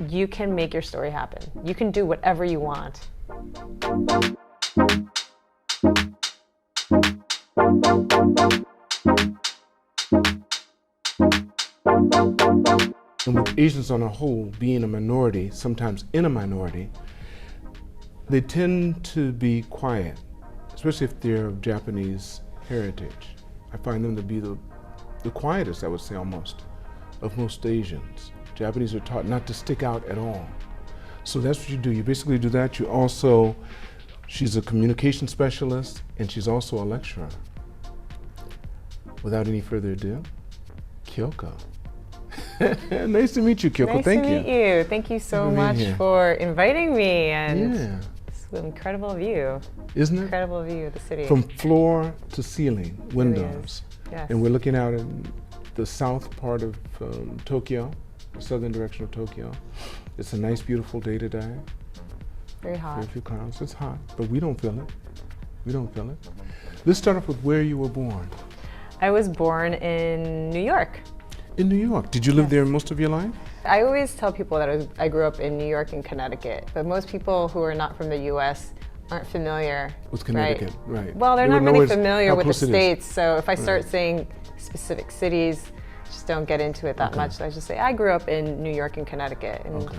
you can make your story happen. You can do whatever you want. And with Asians on a whole being a minority, sometimes in a minority, they tend to be quiet, especially if they're of Japanese heritage. I find them to be the quietest, I would say, almost, of most Asians. Japanese are taught not to stick out at all. So that's what you do. You basically do that. She's a communication specialist, and she's also a lecturer. Without any further ado, Kyoko. Nice to meet you, Kyoko. Thank you. Nice to meet you. Thank you so much for inviting me. And yeah. It's an incredible view. Isn't it? Incredible view of the city. From floor to ceiling, windows. Really yes. And we're looking out in the south part of Tokyo, the southern direction of Tokyo. It's a nice, beautiful day today. Very hot. Very few clouds. It's hot, but we don't feel it. We don't feel it. Let's start off with where you were born. I was born in New York. In New York. Did you live there most of your life? I always tell people that I grew up in New York and Connecticut, but most people who are not from the U.S. aren't familiar with Connecticut, right? Well, they're not really familiar with the states, so if I start saying specific cities, just don't get into it that much. So I just say I grew up in New York and Connecticut, and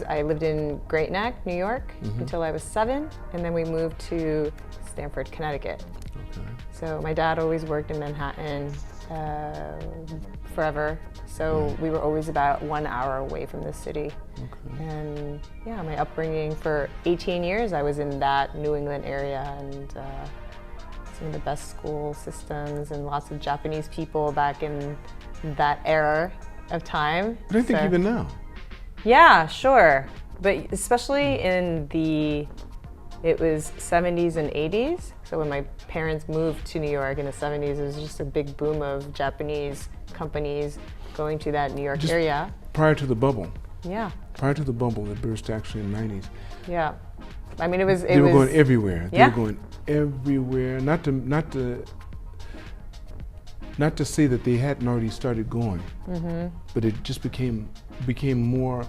I lived in Great Neck, New York, until I was 7, and then we moved to Stamford, Connecticut. So my dad always worked in Manhattan forever, so we were always about 1 hour away from the city. And yeah, my upbringing for 18 years, I was in that New England area, and some of the best school systems and lots of Japanese people back in that era of time. But I think even now. Yeah, sure. But especially in it was 70s and 80s. So when my parents moved to New York in the 70s, it was just a big boom of Japanese companies going to that New York area. Prior to the bubble. Yeah. Prior to the bubble that burst actually in the 90s. Yeah. I mean, they were going everywhere. Yeah. They were going everywhere. Not to say that they hadn't already started going, but it just became more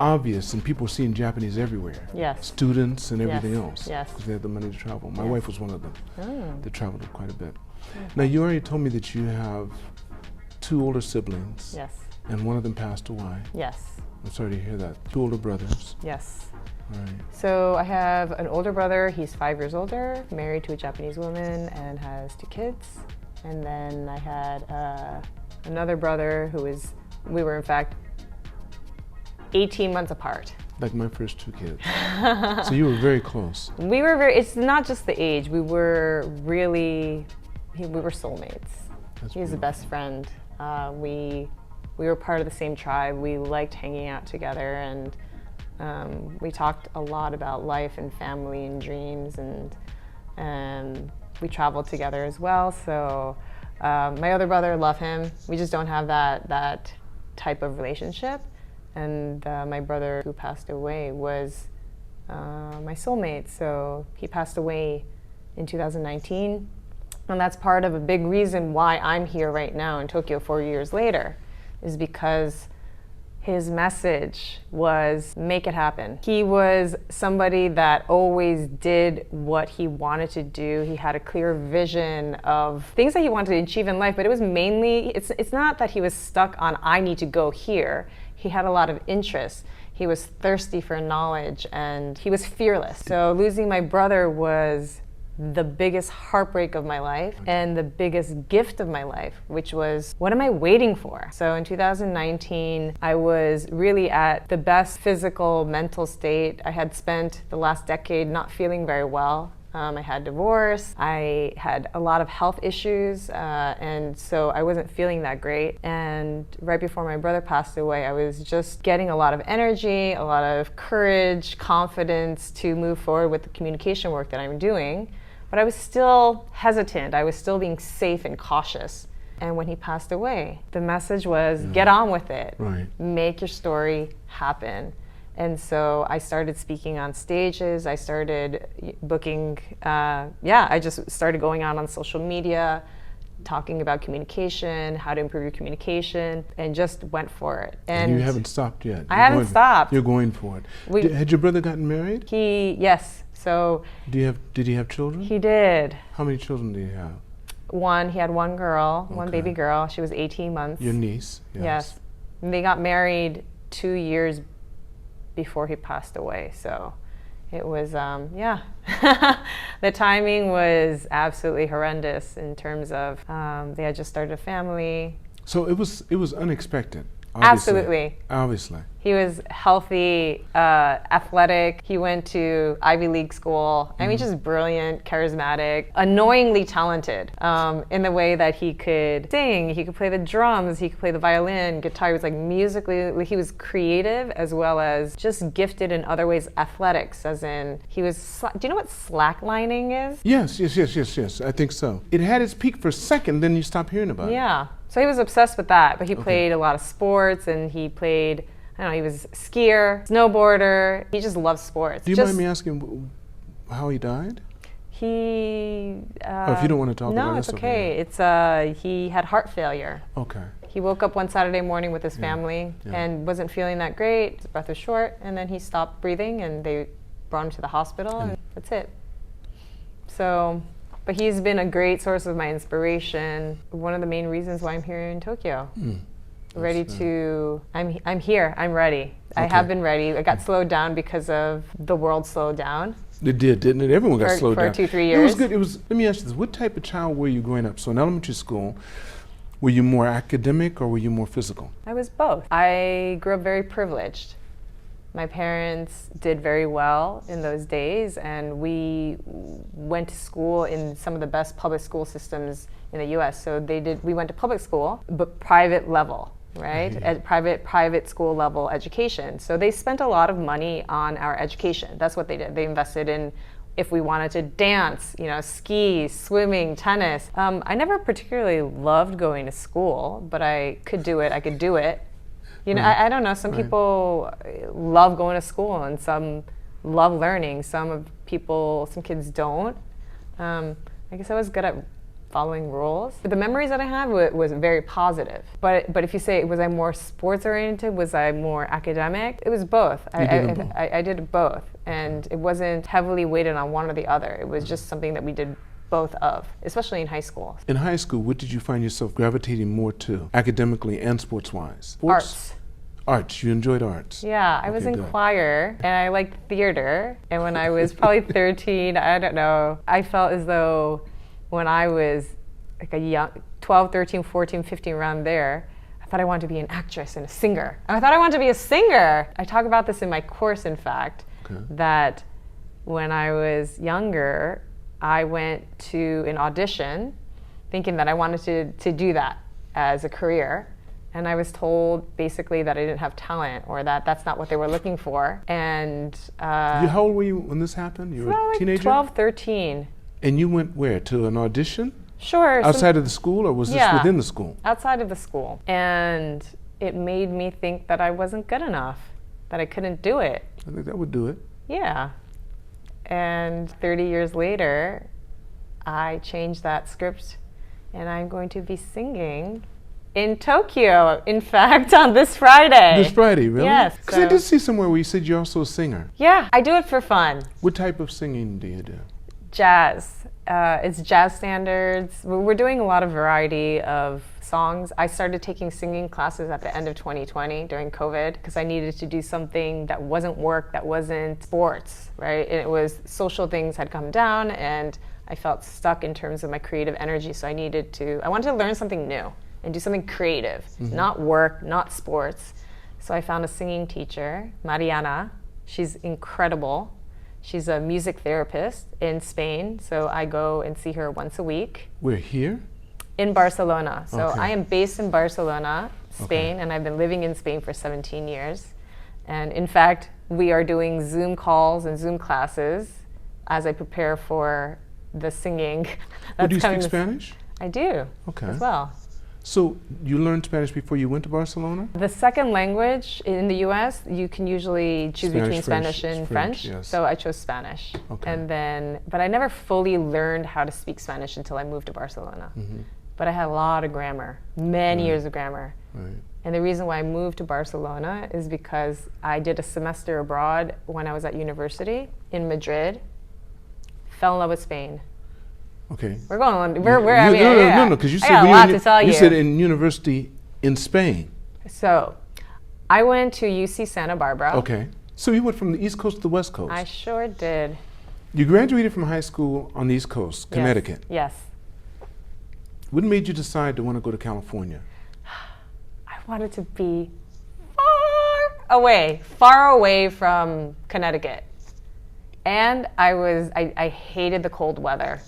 obvious, and people were seeing Japanese everywhere. Yes. Students and everything else. Yes. Because they had the money to travel. My wife was one of them. That traveled quite a bit. Now, you already told me that you have 2 older siblings. Yes. And one of them passed away. Yes. I'm sorry to hear that. 2 older brothers. Yes. Right. So I have an older brother. He's 5 years older, married to a Japanese woman, and has 2 kids. And then I had another brother we were in fact 18 months apart. Like my first 2 kids. So you were very close. It's not just the age, we were soulmates. He's the best friend. We were part of the same tribe. We liked hanging out together, and we talked a lot about life and family and dreams, and we traveled together as well. So my other brother, love him. We just don't have that type of relationship. And my brother who passed away was my soulmate. So he passed away in 2019. And that's part of a big reason why I'm here right now in Tokyo 4 years later, is because his message was make it happen. He was somebody that always did what he wanted to do. He had a clear vision of things that he wanted to achieve in life, but it was mainly, it's not that he was stuck on, I need to go here. He had a lot of interests. He was thirsty for knowledge, and he was fearless. So losing my brother was the biggest heartbreak of my life and the biggest gift of my life, which was, what am I waiting for? So in 2019, I was really at the best physical, mental state. I had spent the last decade not feeling very well. I had divorce, I had a lot of health issues, and so I wasn't feeling that great. And right before my brother passed away, I was just getting a lot of energy, a lot of courage, confidence to move forward with the communication work that I'm doing. But I was still hesitant. I was still being safe and cautious. And when he passed away, the message was, get on with it. Right. Make your story happen. And so I started speaking on stages. I started booking, I just started going out on social media, talking about communication, how to improve your communication, and just went for it. And you haven't stopped yet. I haven't stopped. You're going for it. Had your brother gotten married? Yes. So did he have children? He did. How many children did he have? One. He had one girl, Okay. one baby girl. She was 18 months. Your niece? Yes. And they got married 2 years before he passed away. So it was, yeah. The timing was absolutely horrendous in terms of they had just started a family. So it was unexpected. Obviously. Absolutely. Obviously. He was healthy, athletic. He went to Ivy League school. I mean, just brilliant, charismatic, annoyingly talented in the way that he could sing, he could play the drums, he could play the violin, guitar. He was like musically, he was creative as well as just gifted in other ways. Athletics, as in he was, do you know what slacklining is? Yes. I think so. It had its peak for a second, then you stop hearing about it. Yeah. So he was obsessed with that, but he played a lot of sports, and he played, I don't know, he was a skier, snowboarder. He just loved sports. Do you mind me asking how he died? He... if you don't want to talk about it, no, it's okay. It's he had heart failure. Okay. He woke up one Saturday morning with his family and wasn't feeling that great. His breath was short, and then he stopped breathing, and they brought him to the hospital, and that's it. So... But he's been a great source of my inspiration. One of the main reasons why I'm here in Tokyo. Ready to, I'm here, I'm ready. Okay. I have been ready. I got slowed down because of the world slowed down. It did, didn't it? Everyone got slowed down. For 2-3 years. It was good. Let me ask you this. What type of child were you growing up? So in elementary school, were you more academic or were you more physical? I was both. I grew up very privileged. My parents did very well in those days, and we went to school in some of the best public school systems in the U.S. So we went to public school, but private level, right? At private school level education. So they spent a lot of money on our education. That's what they did. They invested in, if we wanted to dance, ski, swimming, tennis. I never particularly loved going to school, but I could do it. I could do it. I don't know, some people love going to school and some love learning. Some kids don't. I guess I was good at following rules. But the memories that I have was very positive. But if you say, was I more sports oriented? Was I more academic? It was both. I did both. And it wasn't heavily weighted on one or the other. It was just something that we did both of, especially in high school. In high school, what did you find yourself gravitating more to, academically and sports-wise? Arts. Arts, you enjoyed arts? Yeah, I was in choir, and I liked theater. And when I was probably 13, I don't know, I felt as though when I was like a young, 12, 13, 14, 15, around there, I thought I wanted to be an actress and a singer. And I thought I wanted to be a singer. I talk about this in my course, in fact, that when I was younger, I went to an audition thinking that I wanted to do that as a career. And I was told basically that I didn't have talent, or that that's not what they were looking for. And how old were you when this happened? You were a teenager? 12, 13. And you went where? To an audition? Sure. Outside of the school, or was this within the school? Outside of the school. And it made me think that I wasn't good enough, that I couldn't do it. I think that would do it. Yeah. And 30 years later, I changed that script, and I'm going to be singing in Tokyo, in fact, on this Friday. This Friday, really? Yes. Because I did see somewhere where you said you're also a singer. Yeah, I do it for fun. What type of singing do you do? Jazz. It's jazz standards. We're doing a lot of variety of songs. I started taking singing classes at the end of 2020 during COVID because I needed to do something that wasn't work, that wasn't sports, right? And it was social things had come down, and I felt stuck in terms of my creative energy. So I wanted to learn something new and do something creative, not work, not sports. So I found a singing teacher, Mariana. She's incredible. She's a music therapist in Spain, so I go and see her once a week. We're here? In Barcelona. So I am based in Barcelona, Spain, and I've been living in Spain for 17 years. And in fact, we are doing Zoom calls and Zoom classes as I prepare for the singing. Do you speak Spanish? I do, as well. So you learned Spanish before you went to Barcelona? The second language in the U.S., you can usually choose between Spanish and French. Yes. So I chose Spanish. And then, but I never fully learned how to speak Spanish until I moved to Barcelona. but I had a lot of grammar, many years of grammar. Right. And the reason why I moved to Barcelona is because I did a semester abroad when I was at university in Madrid, fell in love with Spain. Okay. We're going on, No, because you I got a lot to tell you. You said in university in Spain. So, I went to UC Santa Barbara. Okay. So you went from the East Coast to the West Coast. I sure did. You graduated from high school on the East Coast, Connecticut. Yes. What made you decide to want to go to California? I wanted to be far away from Connecticut. And I hated the cold weather.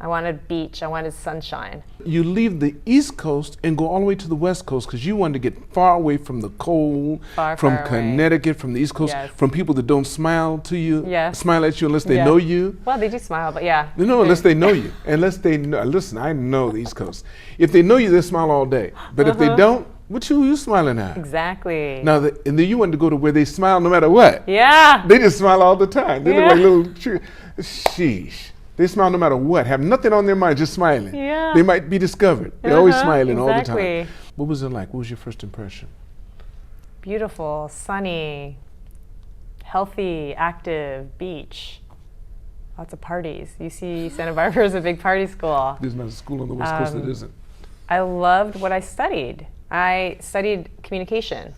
I wanted beach, I wanted sunshine. You leave the East Coast and go all the way to the West Coast because you wanted to get far away from the cold, from Connecticut, from the East Coast, from people that don't smile to you, smile at you unless they know you. Well, they do smile, but yeah. No, unless they know you. Unless they know, listen, I know the East Coast. If they know you, they smile all day. But if they don't, what you smiling at? Exactly. Now, and then you wanted to go to where they smile no matter what. Yeah. They just smile all the time. They look like little, sheesh. They smile no matter what, have nothing on their mind, just smiling. Yeah. They might be discovered. They're always smiling all the time. What was it like? What was your first impression? Beautiful, sunny, healthy, active, beach. Lots of parties. You see, Santa Barbara is a big party school. There's not a school on the West Coast that isn't. I loved what I studied. I studied communication,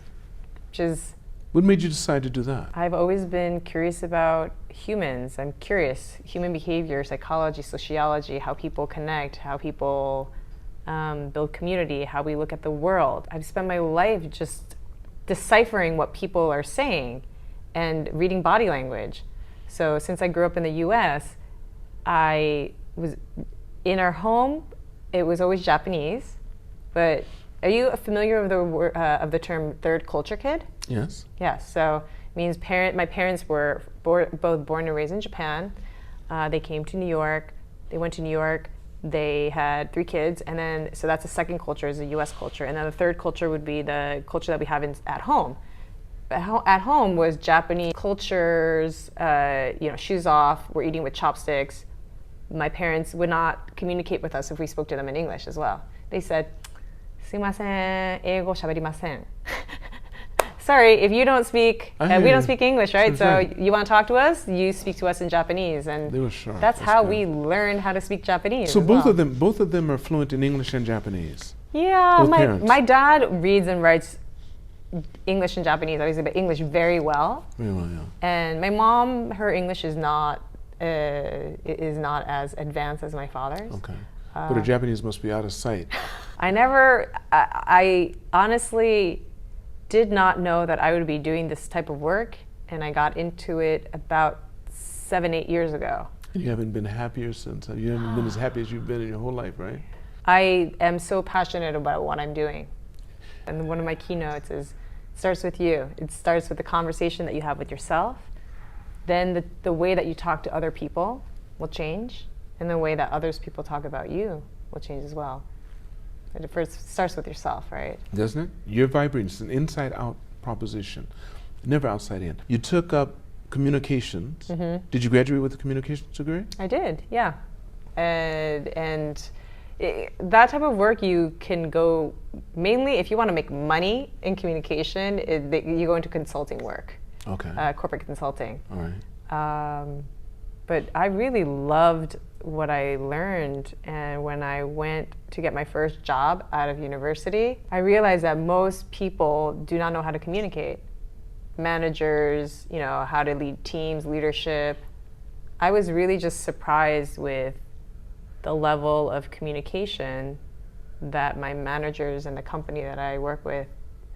which is... What made you decide to do that? I've always been curious about humans. I'm curious. Human behavior, psychology, sociology, how people connect, how people build community, how we look at the world. I've spent my life just deciphering what people are saying and reading body language. So since I grew up in the US, I was in our home, it was always Japanese. But are you familiar with the term third culture kid? Yes. Yes, so it means my parents were both born and raised in Japan. They came to New York. They went to New York. They had 3 kids, and then so that's the second culture, is the U.S. culture, and then the third culture would be the culture that we have at home. At home was Japanese cultures. Shoes off. We're eating with chopsticks. My parents would not communicate with us if we spoke to them in English as well. They said, "Sumimasen, eigo shaberimasen." Sorry, if you don't speak, we don't speak English, right? So you want to talk to us, you speak to us in Japanese, and that's how we learned how to speak Japanese. So both of them are fluent in English and Japanese. Yeah, my dad reads and writes English and Japanese, obviously, but English very well. And my mom, her English is not as advanced as my father's. Okay, but her Japanese must be out of sight. I honestly did not know that I would be doing this type of work, and I got into it about 7-8 years ago. And you haven't been happier since? You haven't been as happy as you've been in your whole life, right? I am so passionate about what I'm doing. And one of my keynotes starts with you. It starts with the conversation that you have with yourself. Then the way that you talk to other people will change, and the way that people talk about you will change as well. It first starts with yourself, right? Doesn't it? You're vibrating. It's an inside-out proposition, never outside in. You took up communications. Did you graduate with a communications degree? I did, yeah. And that type of work you can go, mainly if you want to make money in communication, you go into consulting work. Okay. Corporate consulting. All right. But I really loved what I learned, and when I went to get my first job out of university, I realized that most people do not know how to communicate. Managers, how to lead teams, leadership. I was really just surprised with the level of communication that my managers and the company that I work with,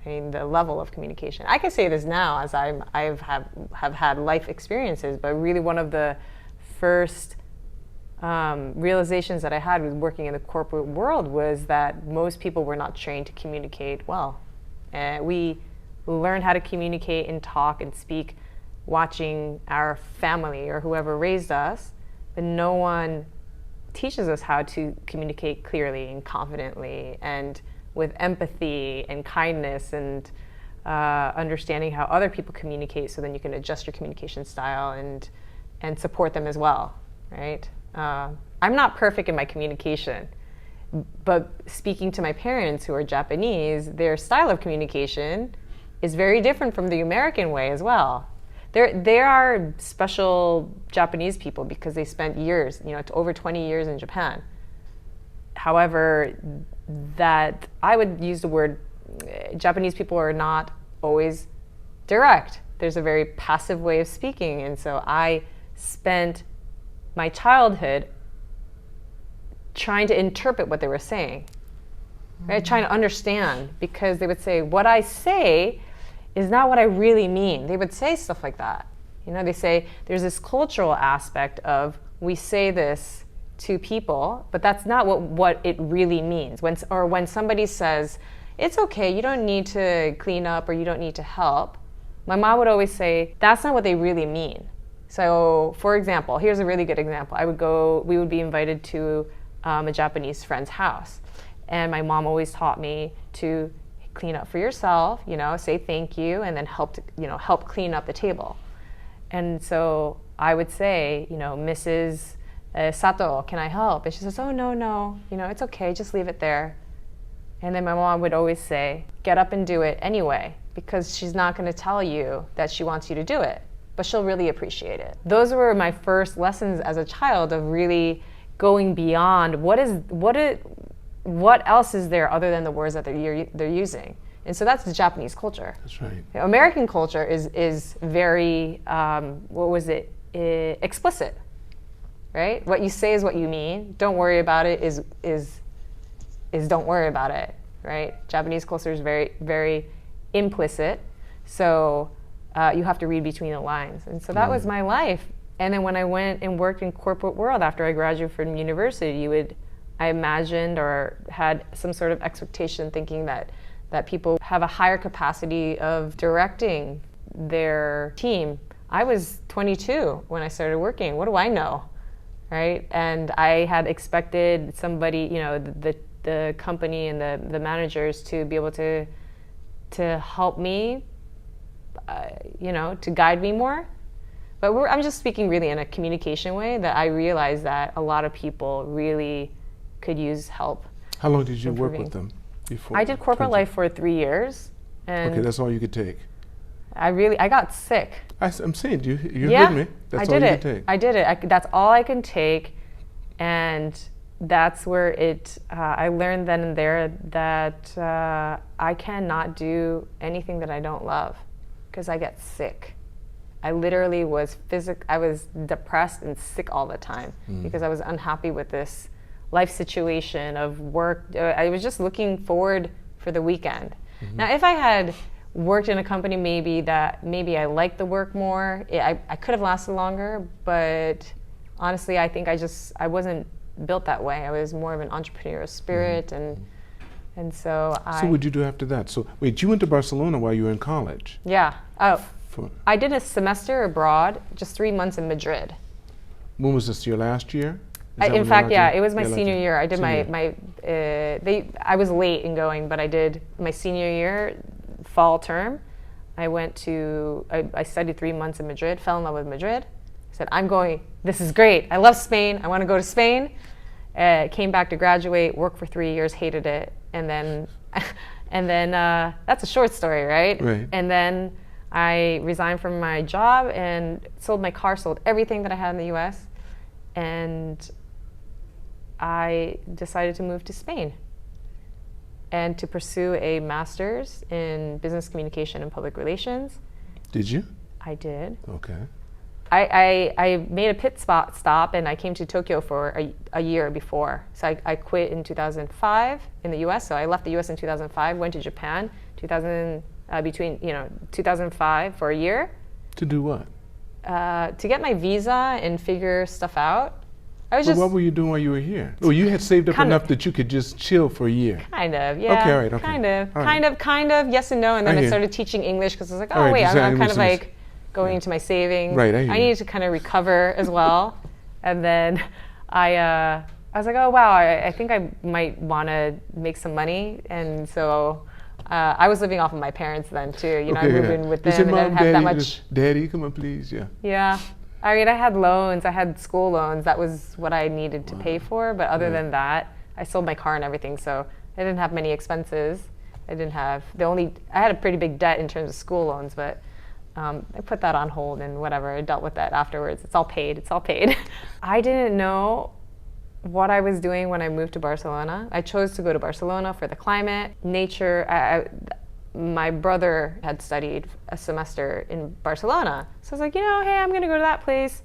the level of communication. I can say this now as I have had life experiences, but really one of the first realizations that I had with working in the corporate world was that most people were not trained to communicate well. We learn how to communicate and talk and speak watching our family or whoever raised us, but no one teaches us how to communicate clearly and confidently and with empathy and kindness and understanding how other people communicate, so then you can adjust your communication style and support them as well, right? I'm not perfect in my communication. But speaking to my parents who are Japanese, their style of communication is very different from the American way as well. They are special Japanese people because they spent years, over 20 years in Japan. However, that I would use the word, Japanese people are not always direct. There's a very passive way of speaking. And so I spent my childhood trying to interpret what they were saying, right? Trying to understand, because they would say, what I say is not what I really mean. They would say stuff like that. They say there's this cultural aspect of we say this to people, but that's not what it really means. When somebody says, it's okay, you don't need to clean up or you don't need to help, my mom would always say, that's not what they really mean. So, for example, here's a really good example. We would be invited to a Japanese friend's house. And my mom always taught me to clean up for yourself, say thank you, and then help clean up the table. And so I would say, Mrs. Sato, can I help? And she says, oh, no, it's okay, just leave it there. And then my mom would always say, get up and do it anyway, because she's not going to tell you that she wants you to do it, but she'll really appreciate it. Those were my first lessons as a child of really going beyond what else is there other than the words that they're using. And so that's the Japanese culture. That's right. American culture is very, explicit, right? What you say is what you mean. Don't worry about it is don't worry about it, right? Japanese culture is very, very implicit. So you have to read between the lines. And so that was my life. And then when I went and worked in corporate world after I graduated from university, I imagined or had some sort of expectation thinking that people have a higher capacity of directing their team. I was 22 when I started working. What do I know, right? And I had expected somebody, the company and the managers to be able to help me, to guide me more. But I'm just speaking really in a communication way, that I realized that a lot of people really could use help. How long did you work with them before? I did corporate life for 3 years. And okay, that's all you could take. I got sick. I'm saying, you're with me. That's all you could take. I did it. That's all I can take. And that's where I learned then and there that I cannot do anything that I don't love, because I get sick. I literally I was depressed and sick all the time because I was unhappy with this life situation of work. I was just looking forward for the weekend. Mm-hmm. Now, if I had worked in a company maybe I liked the work more, I could have lasted longer, but honestly, I think I wasn't built that way. I was more of an entrepreneurial spirit, and so So what did you do after that? So wait, you went to Barcelona while you were in college? Yeah. Oh, I did a semester abroad, just 3 months in Madrid. When was this, your last year? In fact, yeah, it was my senior year. I did I was late in going, but I did my senior year, fall term. I studied 3 months in Madrid, fell in love with Madrid. I said, I'm going, this is great. I love Spain. I want to go to Spain. Came back to graduate, worked for 3 years, hated it. And then that's a short story, right? Right. And then I resigned from my job and sold my car, sold everything that I had in the US. And I decided to move to Spain and to pursue a master's in business communication and public relations. Did you? I did. Okay. I made a pit stop and I came to Tokyo for a year before. So I quit in 2005 in the US. So I left the US in 2005, went to Japan between 2005 for a year. To do what? To get my visa and figure stuff out. What were you doing while you were here? Oh, you had saved up enough that you could just chill for a year. Kind of, yeah. Okay, all right, okay. Kind of, yes and no. And then I started teaching English because I was like, oh, wait, I'm kind of like going into my savings. Right, I needed to kind of recover as well. And then I was like, oh, wow, I think I might want to make some money. And so I was living off of my parents then too. I moved in with them and didn't have that much. Daddy, come on, please, yeah. Yeah. I mean, I had loans. I had school loans. That was what I needed to pay for. But other than that, I sold my car and everything, so I didn't have many expenses. I had a pretty big debt in terms of school loans, but I put that on hold and whatever, I dealt with that afterwards. It's all paid. I didn't know what I was doing when I moved to Barcelona. I chose to go to Barcelona for the climate, nature. My brother had studied a semester in Barcelona. So I was like, hey, I'm gonna go to that place.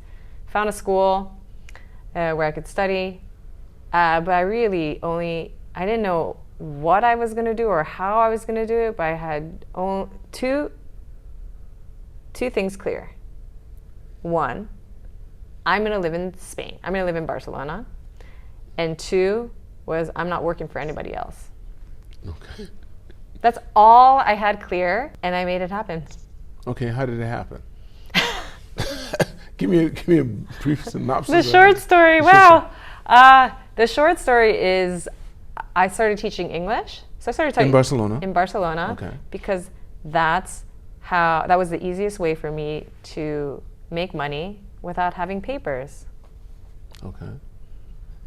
Found a school where I could study. But I didn't know what I was gonna do or how I was gonna do it, but I had two things clear. One, I'm gonna live in Spain. I'm gonna live in Barcelona. And two was, I'm not working for anybody else. Okay. That's all I had clear, and I made it happen. Okay, how did it happen? give me a brief synopsis. The short story, wow. The short story is I started teaching English. So I started teaching in Barcelona? In Barcelona, okay. Because that was the easiest way for me to make money without having papers. Okay.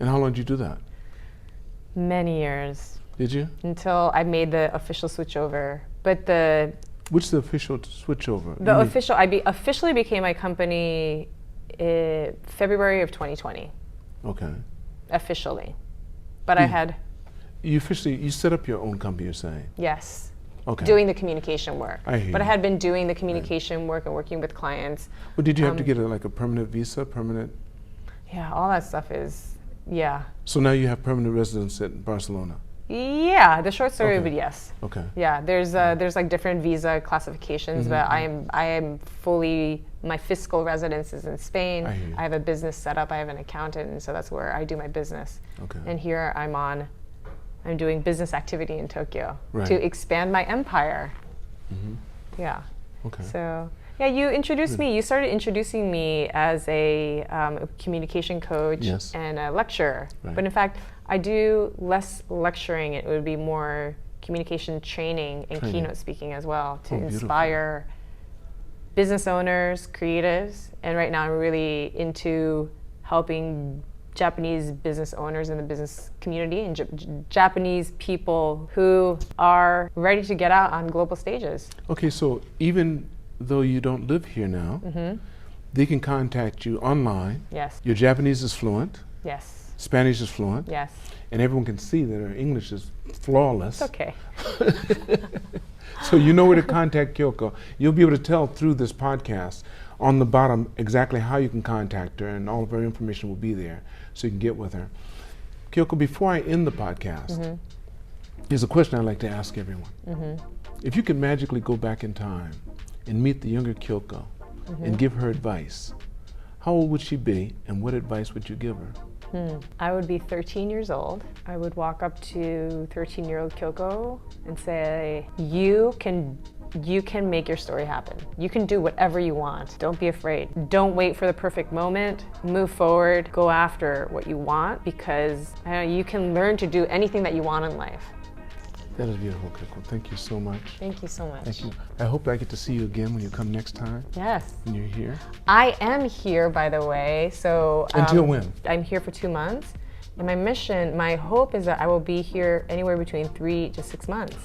And how long did you do that? Many years. Did you? Until I made the official switchover. What's the official switchover? I officially became my company in February of 2020. Okay. Officially. But I had... You set up your own company, you're saying? Yes. Okay. Doing the communication work. I hear But you. I had been doing the communication work and working with clients. Well, did you have to get a permanent visa, Yeah, all that stuff is, yeah. So now you have permanent residence in Barcelona? Yeah, the short story would be yes. Okay. Yeah, there's like different visa classifications, but I am fully, my fiscal residence is in Spain. I have a business set up, I have an accountant, and so that's where I do my business. Okay. And here I'm doing business activity in Tokyo to expand my empire. Mm-hmm. Yeah. Okay. So, yeah, you started introducing me as a communication coach and a lecturer. Right. But in fact, I do less lecturing. It would be more communication training and keynote speaking as well to inspire business owners, creatives. And right now I'm really into helping Japanese business owners in the business community and Japanese people who are ready to get out on global stages. Okay, so even though you don't live here now, they can contact you online. Yes. Your Japanese is fluent. Yes. Spanish is fluent. Yes. And everyone can see that her English is flawless. It's okay. So you know where to contact Kyoko. You'll be able to tell through this podcast on the bottom exactly how you can contact her, and all of her information will be there so you can get with her. Kyoko, before I end the podcast, there's a question I'd like to ask everyone. If you could magically go back in time and meet the younger Kyoko and give her advice, how old would she be and what advice would you give her? I would be 13 years old. I would walk up to 13-year-old Kyoko and say, you can make your story happen. You can do whatever you want. Don't be afraid. Don't wait for the perfect moment. Move forward. Go after what you want, because you can learn to do anything that you want in life. That is beautiful, Kyoko. Thank you so much. Thank you so much. Thank you. I hope I get to see you again when you come next time. Yes. When you're here. I am here, by the way. So until when? I'm here for 2 months. And my hope is that I will be here anywhere between 3 to 6 months.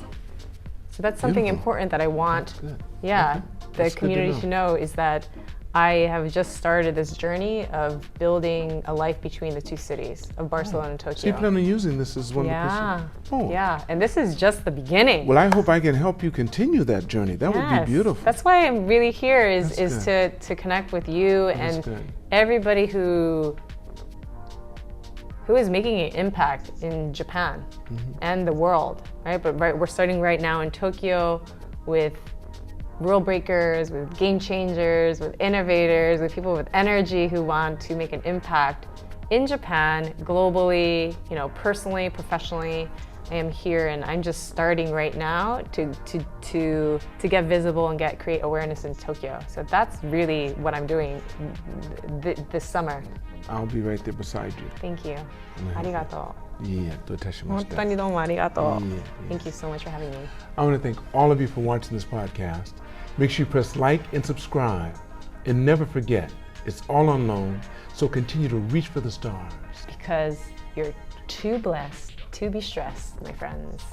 So that's something important that I want the community to know, is that I have just started this journey of building a life between the two cities of Barcelona and Tokyo. So you plan on using this as one of the Yeah, and this is just the beginning. Well, I hope I can help you continue that journey. That would be beautiful. That's why I'm really here, is to connect with you and everybody who is making an impact in Japan and the world, right? But we're starting right now in Tokyo with rule breakers, with game changers, with innovators, with people with energy who want to make an impact in Japan, globally, personally, professionally. I am here and I'm just starting right now to get visible and create awareness in Tokyo. So that's really what I'm doing this summer. I'll be right there beside you. Thank you. Arigato. Thank you so much for having me. I want to thank all of you for watching this podcast. Make sure you press like and subscribe. And never forget, it's all on loan, so continue to reach for the stars. Because you're too blessed to be stressed, my friends.